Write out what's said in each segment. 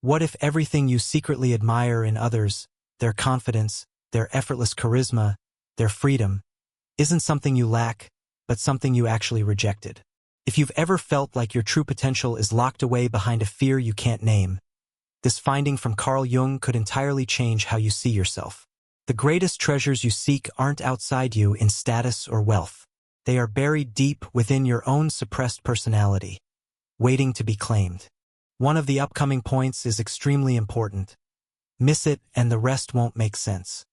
What if everything you secretly admire in others, their confidence, their effortless charisma, their freedom, isn't something you lack, but something you actually rejected? If you've ever felt like your true potential is locked away behind a fear you can't name, this finding from Carl Jung could entirely change how you see yourself. The greatest treasures you seek aren't outside you in status or wealth. They are buried deep within your own suppressed personality, waiting to be claimed. One of the upcoming points is extremely important. Miss it and the rest won't make sense.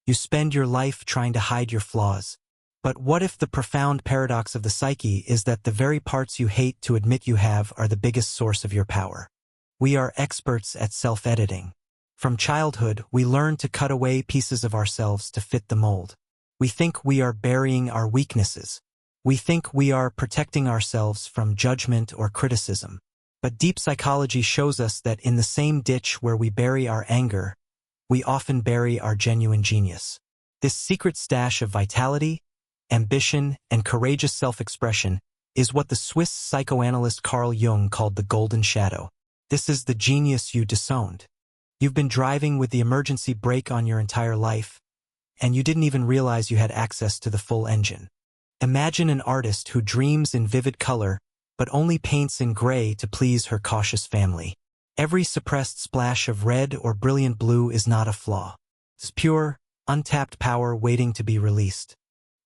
You spend your life trying to hide your flaws. But what if the profound paradox of the psyche is that the very parts you hate to admit you have are the biggest source of your power? We are experts at self-editing. From childhood, we learn to cut away pieces of ourselves to fit the mold. We think we are burying our weaknesses. We think we are protecting ourselves from judgment or criticism. But deep psychology shows us that in the same ditch where we bury our anger, we often bury our genuine genius. This secret stash of vitality, ambition, and courageous self-expression is what the Swiss psychoanalyst Carl Jung called the golden shadow. This is the genius you disowned. You've been driving with the emergency brake on your entire life, and you didn't even realize you had access to the full engine. Imagine an artist who dreams in vivid color, but only paints in gray to please her cautious family. Every suppressed splash of red or brilliant blue is not a flaw. It's pure, untapped power waiting to be released.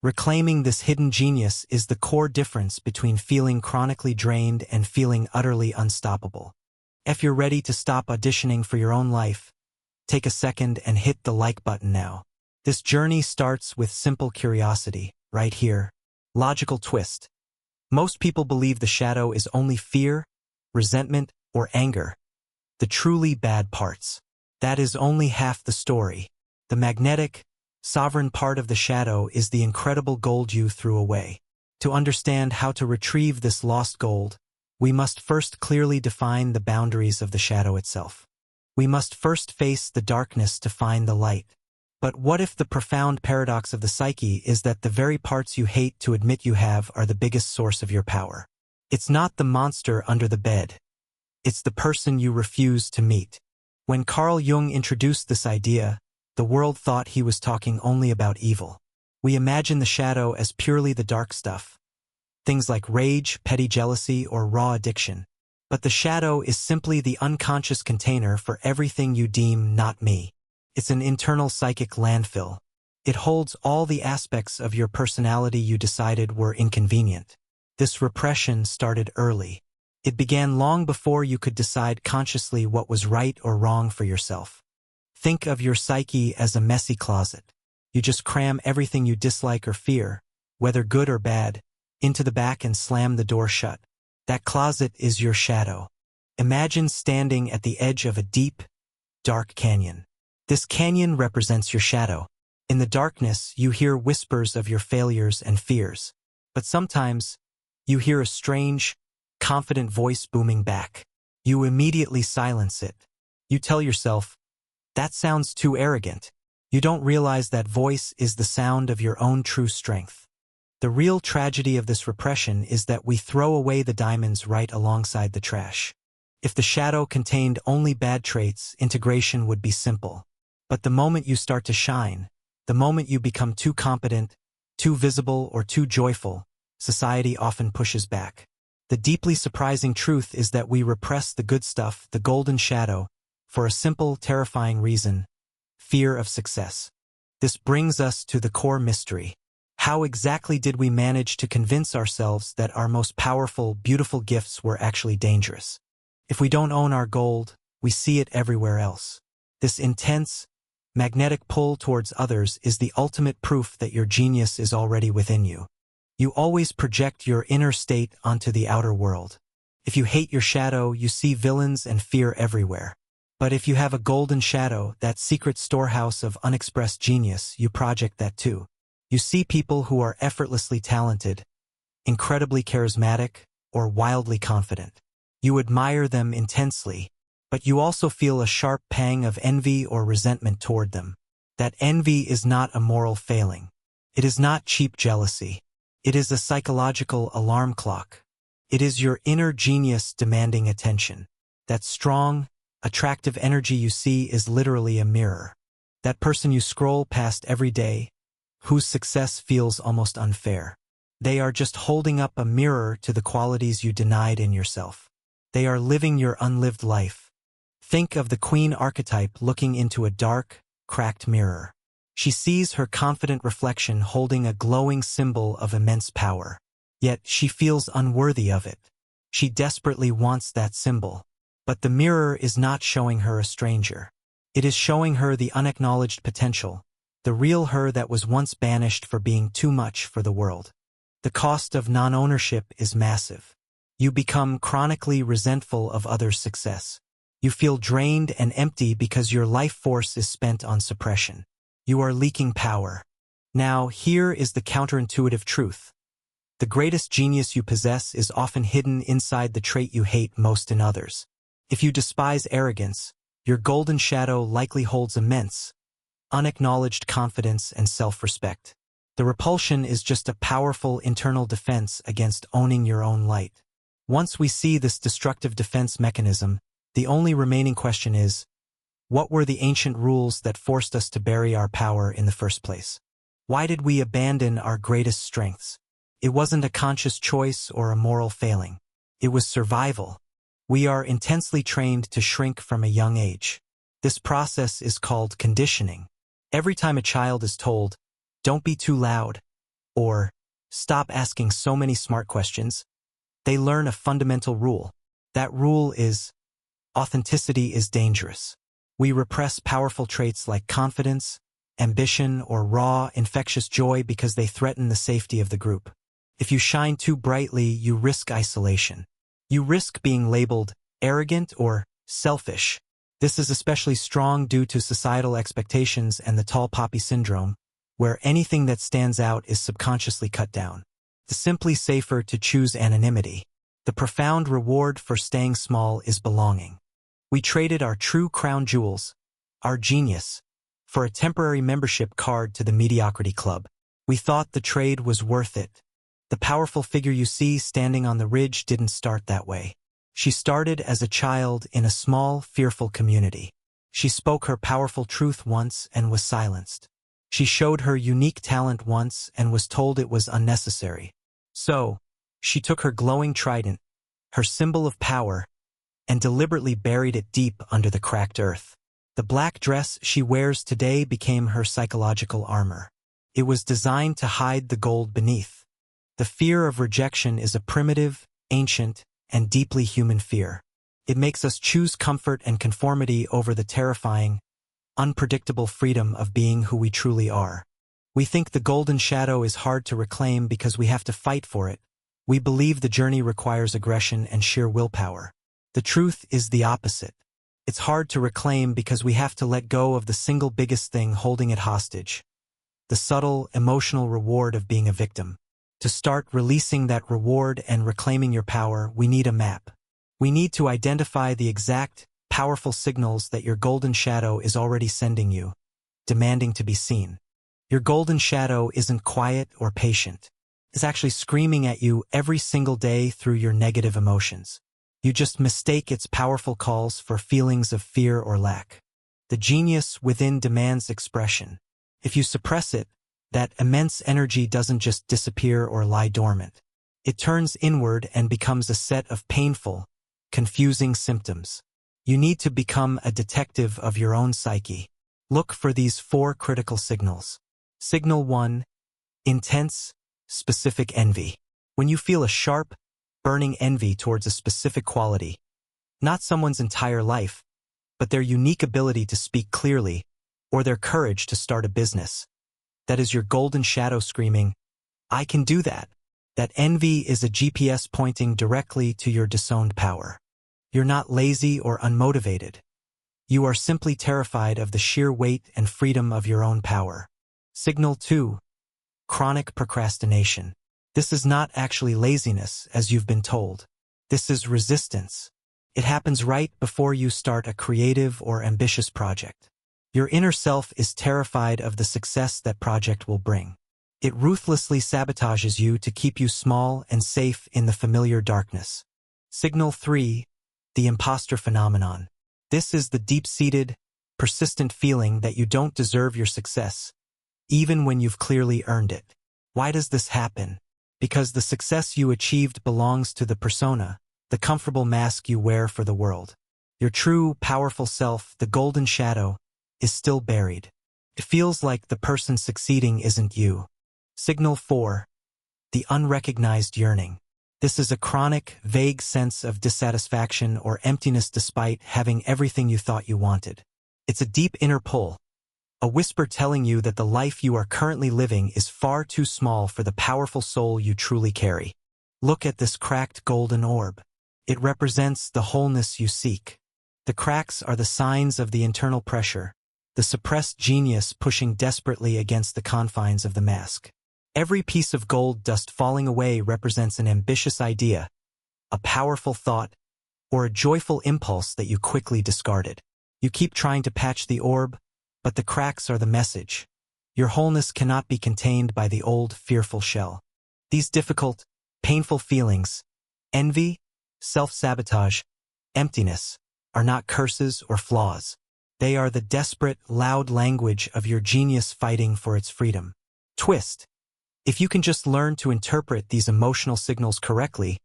Reclaiming this hidden genius is the core difference between feeling chronically drained and feeling utterly unstoppable. If you're ready to stop auditioning for your own life, take a second and hit the like button now. This journey starts with simple curiosity, right here. Logical twist. Most people believe the shadow is only fear, resentment, or anger, the truly bad parts. That is only half the story. The magnetic, sovereign part of the shadow is the incredible gold you threw away. To understand how to retrieve this lost gold, we must first clearly define the boundaries of the shadow itself. We must first face the darkness to find the light. But what if the profound paradox of the psyche is that the very parts you hate to admit you have are the biggest source of your power? It's not the monster under the bed. It's the person you refuse to meet. When Carl Jung introduced this idea, the world thought he was talking only about evil. We imagine the shadow as purely the dark stuff. Things like rage, petty jealousy, or raw addiction. But the shadow is simply the unconscious container for everything you deem not me. It's an internal psychic landfill. It holds all the aspects of your personality you decided were inconvenient. This repression started early. It began long before you could decide consciously what was right or wrong for yourself. Think of your psyche as a messy closet. You just cram everything you dislike or fear, whether good or bad, into the back and slam the door shut. That closet is your shadow. Imagine standing at the edge of a deep, dark canyon. This canyon represents your shadow. In the darkness, you hear whispers of your failures and fears. But sometimes, you hear a strange, confident voice booming back. You immediately silence it. You tell yourself, "That sounds too arrogant." You don't realize that voice is the sound of your own true strength. The real tragedy of this repression is that we throw away the diamonds right alongside the trash. If the shadow contained only bad traits, integration would be simple. But the moment you start to shine, the moment you become too competent, too visible, or too joyful, society often pushes back. The deeply surprising truth is that we repress the good stuff, the golden shadow, for a simple, terrifying reason: fear of success. This brings us to the core mystery. How exactly did we manage to convince ourselves that our most powerful, beautiful gifts were actually dangerous? If we don't own our gold, we see it everywhere else. This intense, magnetic pull towards others is the ultimate proof that your genius is already within you. You always project your inner state onto the outer world. If you hate your shadow, you see villains and fear everywhere. But if you have a golden shadow, that secret storehouse of unexpressed genius, you project that too. You see people who are effortlessly talented, incredibly charismatic, or wildly confident. You admire them intensely, but you also feel a sharp pang of envy or resentment toward them. That envy is not a moral failing. It is not cheap jealousy. It is a psychological alarm clock. It is your inner genius demanding attention. That strong, Attractive energy you see is literally a mirror. That person you scroll past every day, whose success feels almost unfair. They are just holding up a mirror to the qualities you denied in yourself. They are living your unlived life. Think of the queen archetype looking into a dark, cracked mirror. She sees her confident reflection holding a glowing symbol of immense power. Yet she feels unworthy of it. She desperately wants that symbol. But the mirror is not showing her a stranger. It is showing her the unacknowledged potential, the real her that was once banished for being too much for the world. The cost of non-ownership is massive. You become chronically resentful of others' success. You feel drained and empty because your life force is spent on suppression. You are leaking power. Now, here is the counterintuitive truth. The greatest genius you possess is often hidden inside the trait you hate most in others. If you despise arrogance, your golden shadow likely holds immense, unacknowledged confidence and self-respect. The repulsion is just a powerful internal defense against owning your own light. Once we see this destructive defense mechanism, the only remaining question is, what were the ancient rules that forced us to bury our power in the first place? Why did we abandon our greatest strengths? It wasn't a conscious choice or a moral failing. It was survival. We are intensely trained to shrink from a young age. This process is called conditioning. Every time a child is told, "Don't be too loud," or "Stop asking so many smart questions," they learn a fundamental rule. That rule is, authenticity is dangerous. We repress powerful traits like confidence, ambition, or raw, infectious joy because they threaten the safety of the group. If you shine too brightly, you risk isolation. You risk being labeled arrogant or selfish. This is especially strong due to societal expectations and the tall poppy syndrome, where anything that stands out is subconsciously cut down. It's simply safer to choose anonymity. The profound reward for staying small is belonging. We traded our true crown jewels, our genius, for a temporary membership card to the mediocrity club. We thought the trade was worth it. The powerful figure you see standing on the ridge didn't start that way. She started as a child in a small, fearful community. She spoke her powerful truth once and was silenced. She showed her unique talent once and was told it was unnecessary. So, she took her glowing trident, her symbol of power, and deliberately buried it deep under the cracked earth. The black dress she wears today became her psychological armor. It was designed to hide the gold beneath. The fear of rejection is a primitive, ancient, and deeply human fear. It makes us choose comfort and conformity over the terrifying, unpredictable freedom of being who we truly are. We think the golden shadow is hard to reclaim because we have to fight for it. We believe the journey requires aggression and sheer willpower. The truth is the opposite. It's hard to reclaim because we have to let go of the single biggest thing holding it hostage, the subtle, emotional reward of being a victim. To start releasing that reward and reclaiming your power, we need a map. We need to identify the exact, powerful signals that your golden shadow is already sending you, demanding to be seen. Your golden shadow isn't quiet or patient. It's actually screaming at you every single day through your negative emotions. You just mistake its powerful calls for feelings of fear or lack. The genius within demands expression. If you suppress it, that immense energy doesn't just disappear or lie dormant. It turns inward and becomes a set of painful, confusing symptoms. You need to become a detective of your own psyche. Look for these 4 critical signals. Signal 1, intense, specific envy. When you feel a sharp, burning envy towards a specific quality, not someone's entire life, but their unique ability to speak clearly or their courage to start a business. That is your golden shadow screaming, "I can do that." That envy is a GPS pointing directly to your disowned power. You're not lazy or unmotivated. You are simply terrified of the sheer weight and freedom of your own power. Signal 2, chronic procrastination. This is not actually laziness, as you've been told. This is resistance. It happens right before you start a creative or ambitious project. Your inner self is terrified of the success that project will bring. It ruthlessly sabotages you to keep you small and safe in the familiar darkness. Signal 3, the imposter phenomenon. This is the deep-seated, persistent feeling that you don't deserve your success, even when you've clearly earned it. Why does this happen? Because the success you achieved belongs to the persona, the comfortable mask you wear for the world. Your true, powerful self, the golden shadow, is still buried. It feels like the person succeeding isn't you. Signal 4. The unrecognized yearning. This is a chronic, vague sense of dissatisfaction or emptiness despite having everything you thought you wanted. It's a deep inner pull, a whisper telling you that the life you are currently living is far too small for the powerful soul you truly carry. Look at this cracked golden orb. It represents the wholeness you seek. The cracks are the signs of the internal pressure, the suppressed genius pushing desperately against the confines of the mask. Every piece of gold dust falling away represents an ambitious idea, a powerful thought, or a joyful impulse that you quickly discarded. You keep trying to patch the orb, but the cracks are the message. Your wholeness cannot be contained by the old, fearful shell. These difficult, painful feelings, envy, self-sabotage, emptiness, are not curses or flaws. They are the desperate, loud language of your genius fighting for its freedom. Twist. If you can just learn to interpret these emotional signals correctly,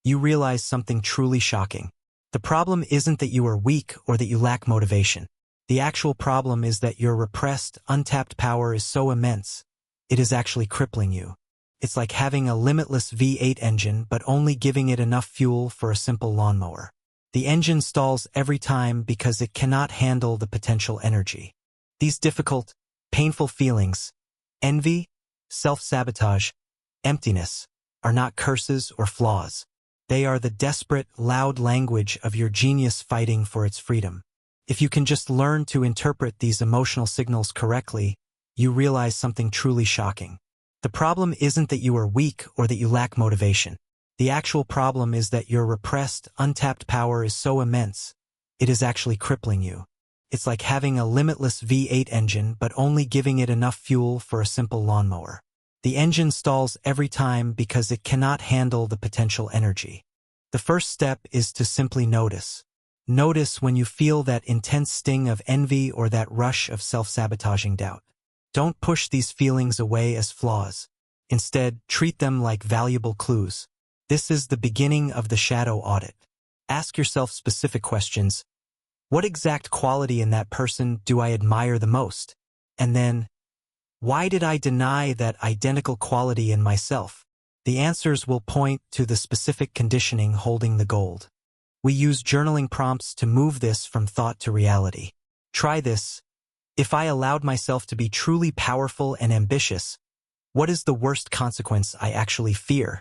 you realize something truly shocking. The problem isn't that you are weak or that you lack motivation. The actual problem is that your repressed, untapped power is so immense, it is actually crippling you. It's like having a limitless V8 engine but only giving it enough fuel for a simple lawnmower. The engine stalls every time because it cannot handle the potential energy. These difficult, painful feelings, envy, self-sabotage, emptiness, are not curses or flaws. They are the desperate, loud language of your genius fighting for its freedom. If you can just learn to interpret these emotional signals correctly, you realize something truly shocking. The problem isn't that you are weak or that you lack motivation. The actual problem is that your repressed, untapped power is so immense, it is actually crippling you. It's like having a limitless V8 engine but only giving it enough fuel for a simple lawnmower. The engine stalls every time because it cannot handle the potential energy. The first step is to simply notice. Notice when you feel that intense sting of envy or that rush of self-sabotaging doubt. Don't push these feelings away as flaws. Instead, treat them like valuable clues. This is the beginning of the shadow audit. Ask yourself specific questions. What exact quality in that person do I admire the most? And then, why did I deny that identical quality in myself? The answers will point to the specific conditioning holding the gold. We use journaling prompts to move this from thought to reality. Try this. If I allowed myself to be truly powerful and ambitious, what is the worst consequence I actually fear?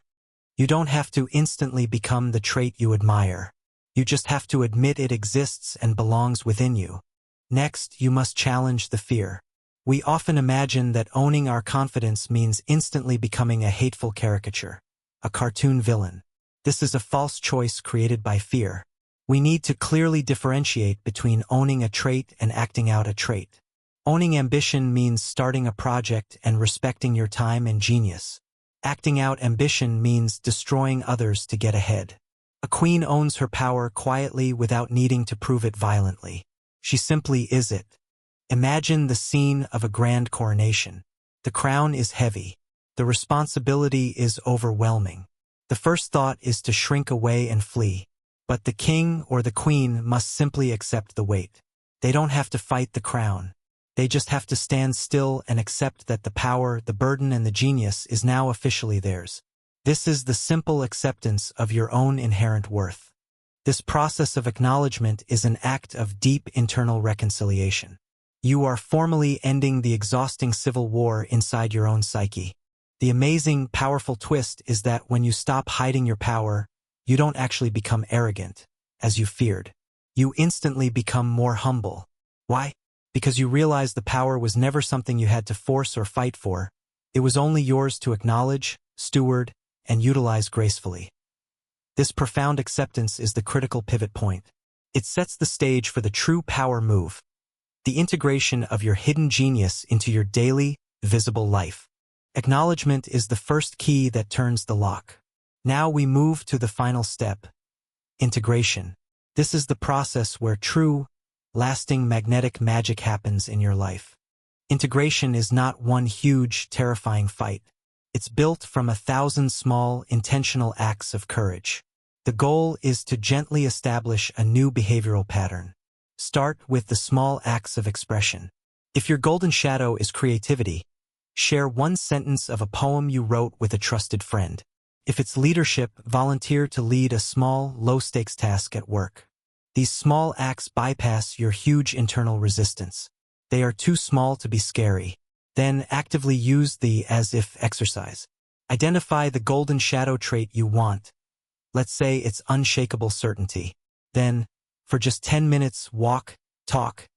You don't have to instantly become the trait you admire. You just have to admit it exists and belongs within you. Next, you must challenge the fear. We often imagine that owning our confidence means instantly becoming a hateful caricature, a cartoon villain. This is a false choice created by fear. We need to clearly differentiate between owning a trait and acting out a trait. Owning ambition means starting a project and respecting your time and genius. Acting out ambition means destroying others to get ahead. A queen owns her power quietly without needing to prove it violently. She simply is it. Imagine the scene of a grand coronation. The crown is heavy. The responsibility is overwhelming. The first thought is to shrink away and flee. But the king or the queen must simply accept the weight. They don't have to fight the crown. They just have to stand still and accept that the power, the burden, and the genius is now officially theirs. This is the simple acceptance of your own inherent worth. This process of acknowledgement is an act of deep internal reconciliation. You are formally ending the exhausting civil war inside your own psyche. The amazing, powerful twist is that when you stop hiding your power, you don't actually become arrogant, as you feared. You instantly become more humble. Why? Because you realize the power was never something you had to force or fight for. It was only yours to acknowledge, steward, and utilize gracefully. This profound acceptance is the critical pivot point. It sets the stage for the true power move, the integration of your hidden genius into your daily, visible life. Acknowledgement is the first key that turns the lock. Now we move to the final step, integration. This is the process where true, lasting magnetic magic happens in your life. Integration is not one huge, terrifying fight. It's built from 1,000 small, intentional acts of courage. The goal is to gently establish a new behavioral pattern. Start with the small acts of expression. If your golden shadow is creativity, share one sentence of a poem you wrote with a trusted friend. If it's leadership, volunteer to lead a small, low-stakes task at work. These small acts bypass your huge internal resistance. They are too small to be scary. Then actively use the as-if exercise. Identify the golden shadow trait you want. Let's say it's unshakable certainty. Then, for just 10 minutes, walk, talk,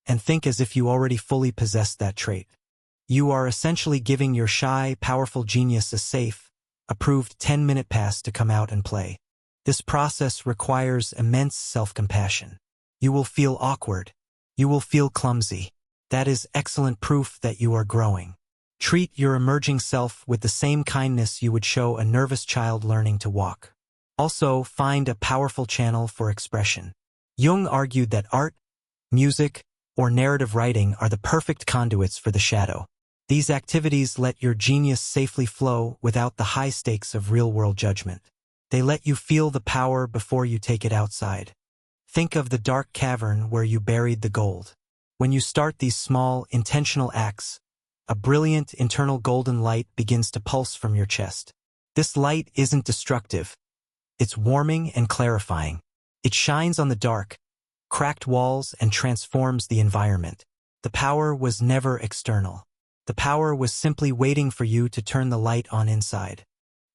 and think as if you already fully possess that trait. You are essentially giving your shy, powerful genius a safe, approved 10-minute pass to come out and play. This process requires immense self-compassion. You will feel awkward. You will feel clumsy. That is excellent proof that you are growing. Treat your emerging self with the same kindness you would show a nervous child learning to walk. Also, find a powerful channel for expression. Jung argued that art, music, or narrative writing are the perfect conduits for the shadow. These activities let your genius safely flow without the high stakes of real-world judgment. They let you feel the power before you take it outside. Think of the dark cavern where you buried the gold. When you start these small, intentional acts, a brilliant internal golden light begins to pulse from your chest. This light isn't destructive. It's warming and clarifying. It shines on the dark, cracked walls and transforms the environment. The power was never external. The power was simply waiting for you to turn the light on inside.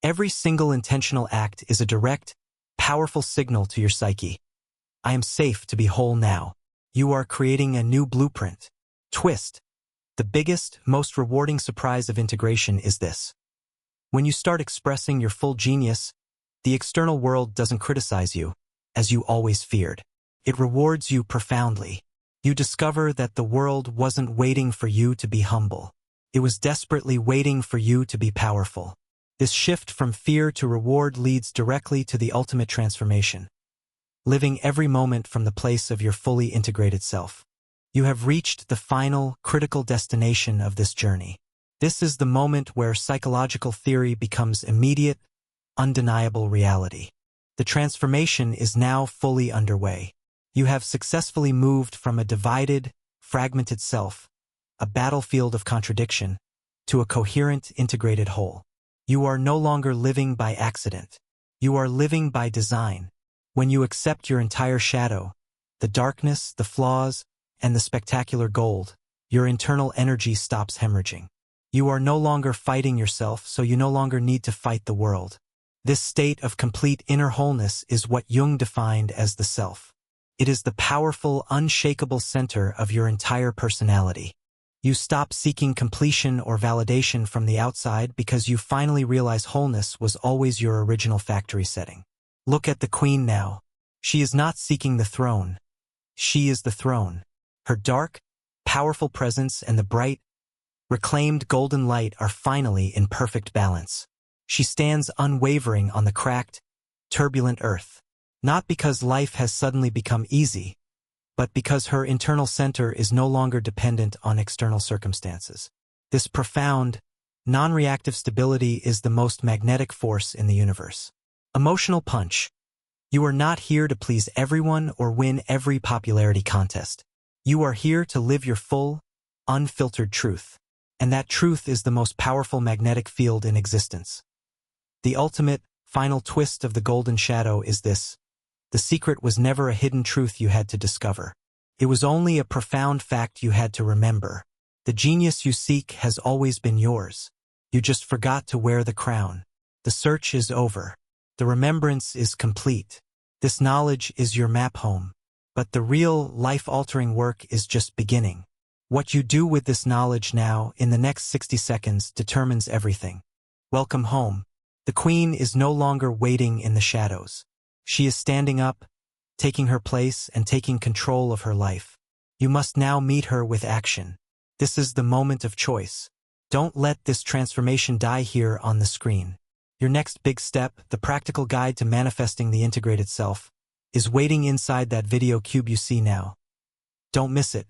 Every single intentional act is a direct, powerful signal to your psyche. I am safe to be whole now. You are creating a new blueprint. Twist. The biggest, most rewarding surprise of integration is this. When you start expressing your full genius, the external world doesn't criticize you, as you always feared. It rewards you profoundly. You discover that the world wasn't waiting for you to be humble. It was desperately waiting for you to be powerful. This shift from fear to reward leads directly to the ultimate transformation. Living every moment from the place of your fully integrated self. You have reached the final, critical destination of this journey. This is the moment where psychological theory becomes immediate, undeniable reality. The transformation is now fully underway. You have successfully moved from a divided, fragmented self, a battlefield of contradiction, to a coherent, integrated whole. You are no longer living by accident. You are living by design. When you accept your entire shadow, the darkness, the flaws, and the spectacular gold, your internal energy stops hemorrhaging. You are no longer fighting yourself, so you no longer need to fight the world. This state of complete inner wholeness is what Jung defined as the self. It is the powerful, unshakable center of your entire personality. You stop seeking completion or validation from the outside because you finally realize wholeness was always your original factory setting. Look at the queen now. She is not seeking the throne. She is the throne. Her dark, powerful presence and the bright, reclaimed golden light are finally in perfect balance. She stands unwavering on the cracked, turbulent earth. Not because life has suddenly become easy, but because her internal center is no longer dependent on external circumstances. This profound, non-reactive stability is the most magnetic force in the universe. Emotional punch. You are not here to please everyone or win every popularity contest. You are here to live your full, unfiltered truth. And that truth is the most powerful magnetic field in existence. The ultimate, final twist of the golden shadow is this. The secret was never a hidden truth you had to discover. It was only a profound fact you had to remember. The genius you seek has always been yours. You just forgot to wear the crown. The search is over. The remembrance is complete. This knowledge is your map home. But the real, life-altering work is just beginning. What you do with this knowledge now, in the next 60 seconds, determines everything. Welcome home. The queen is no longer waiting in the shadows. She is standing up, taking her place and taking control of her life. You must now meet her with action. This is the moment of choice. Don't let this transformation die here on the screen. Your next big step, the practical guide to manifesting the integrated self. is waiting inside that video cube you see now. Don't miss it.